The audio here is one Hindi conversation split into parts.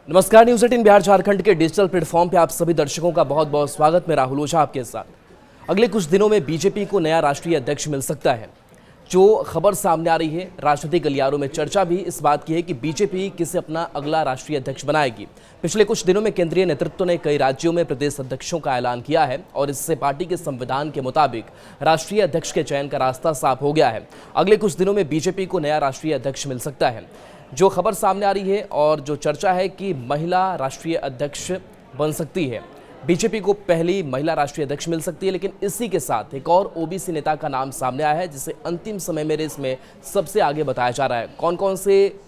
नमस्कार, न्यूज़ 18 बिहार झारखंड के डिजिटल प्लेटफॉर्म पे आप सभी दर्शकों का बहुत बहुत स्वागत। मैं राहुल ओझा आपके साथ। अगले कुछ दिनों में बीजेपी को नया राष्ट्रीय अध्यक्ष मिल सकता है। जो खबर सामने आ रही है, राजनीतिक गलियारों में चर्चा भी इस बात की है कि बीजेपी किसे अपना अगला राष्ट्रीय अध्यक्ष बनाएगी। पिछले कुछ दिनों में केंद्रीय नेतृत्व ने कई राज्यों में प्रदेश अध्यक्षों का ऐलान किया है और इससे पार्टी के संविधान के मुताबिक राष्ट्रीय अध्यक्ष के चयन का रास्ता साफ हो गया है। अगले कुछ दिनों में बीजेपी को नया राष्ट्रीय अध्यक्ष मिल सकता है। जो खबर सामने आ रही है और जो चर्चा है कि महिला राष्ट्रीय अध्यक्ष बन सकती है, बीजेपी को पहली महिला राष्ट्रीय अध्यक्ष मिल सकती है। लेकिन इसी के साथ एक और ओबीसी नेता का नाम सामने आया है जिसे अंतिम समय में रेस में सबसे आगे बताया जा रहा है। कौन कौन से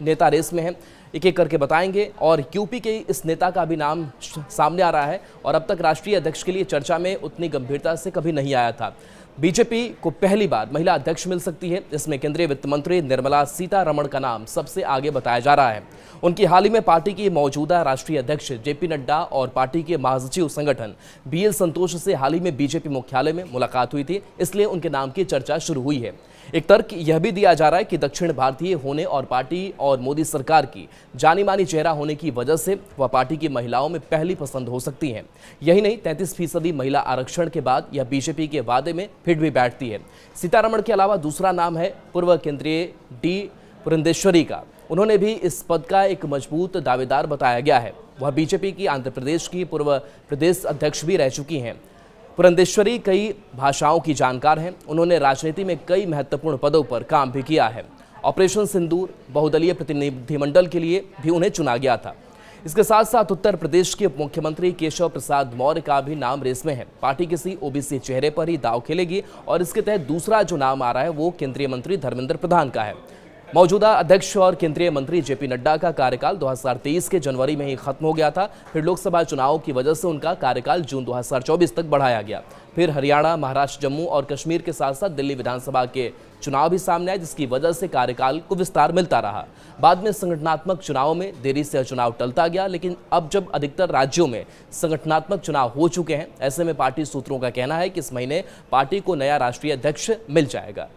नेता रेस में हैं, एक एक करके बताएंगे। और यूपी के इस नेता का भी नाम सामने आ रहा है और अब तक राष्ट्रीय अध्यक्ष के लिए चर्चा में उतनी गंभीरता से कभी नहीं आया था। बीजेपी को पहली बार महिला अध्यक्ष मिल सकती है, जिसमें केंद्रीय वित्त मंत्री निर्मला सीतारमण का नाम सबसे आगे बताया जा रहा है। उनकी हाल ही में पार्टी की मौजूदा राष्ट्रीय अध्यक्ष जेपी नड्डा और पार्टी के महासचिव संगठन बीएल संतोष से हाल ही में बीजेपी मुख्यालय में मुलाकात हुई थी, इसलिए उनके नाम की चर्चा शुरू हुई है। एक तर्क यह भी दिया जा रहा है कि दक्षिण भारतीय होने और पार्टी और मोदी सरकार की जानी मानी चेहरा होने की वजह से वह पार्टी की महिलाओं में पहली पसंद हो सकती हैं। यही नहीं, 33% महिला आरक्षण के बाद यह बीजेपी के वादे में फिट भी बैठती है। सीतारमण के अलावा दूसरा नाम है पूर्व केंद्रीय डी पुरंदेश्वरी का। उन्होंने भी इस पद का एक मजबूत दावेदार बताया गया है। वह बीजेपी की आंध्र प्रदेश की पूर्व प्रदेश अध्यक्ष भी रह चुकी हैं। पुरंदेश्वरी कई भाषाओं की जानकार हैं। उन्होंने राजनीति में कई महत्वपूर्ण पदों पर काम भी किया है। ऑपरेशन सिंदूर बहुदलीय प्रतिनिधिमंडल के लिए भी उन्हें चुना गया था। इसके साथ साथ उत्तर प्रदेश के उप मुख्यमंत्री केशव प्रसाद मौर्य का भी नाम रेस में है। पार्टी किसी ओबीसी चेहरे पर ही दांव खेलेगी और इसके तहत दूसरा जो नाम आ रहा है वो केंद्रीय मंत्री धर्मेंद्र प्रधान का है। मौजूदा अध्यक्ष और केंद्रीय मंत्री जेपी नड्डा का कार्यकाल 2023 के जनवरी में ही खत्म हो गया था। फिर लोकसभा चुनाव की वजह से उनका कार्यकाल जून 2024 तक बढ़ाया गया। फिर हरियाणा, महाराष्ट्र, जम्मू और कश्मीर के साथ साथ दिल्ली विधानसभा के चुनाव भी सामने आए, जिसकी वजह से कार्यकाल को विस्तार मिलता रहा। बाद में संगठनात्मक चुनावों में देरी से चुनाव टलता गया, लेकिन अब जब अधिकतर राज्यों में संगठनात्मक चुनाव हो चुके हैं, ऐसे में पार्टी सूत्रों का कहना है कि इस महीने पार्टी को नया राष्ट्रीय अध्यक्ष मिल जाएगा।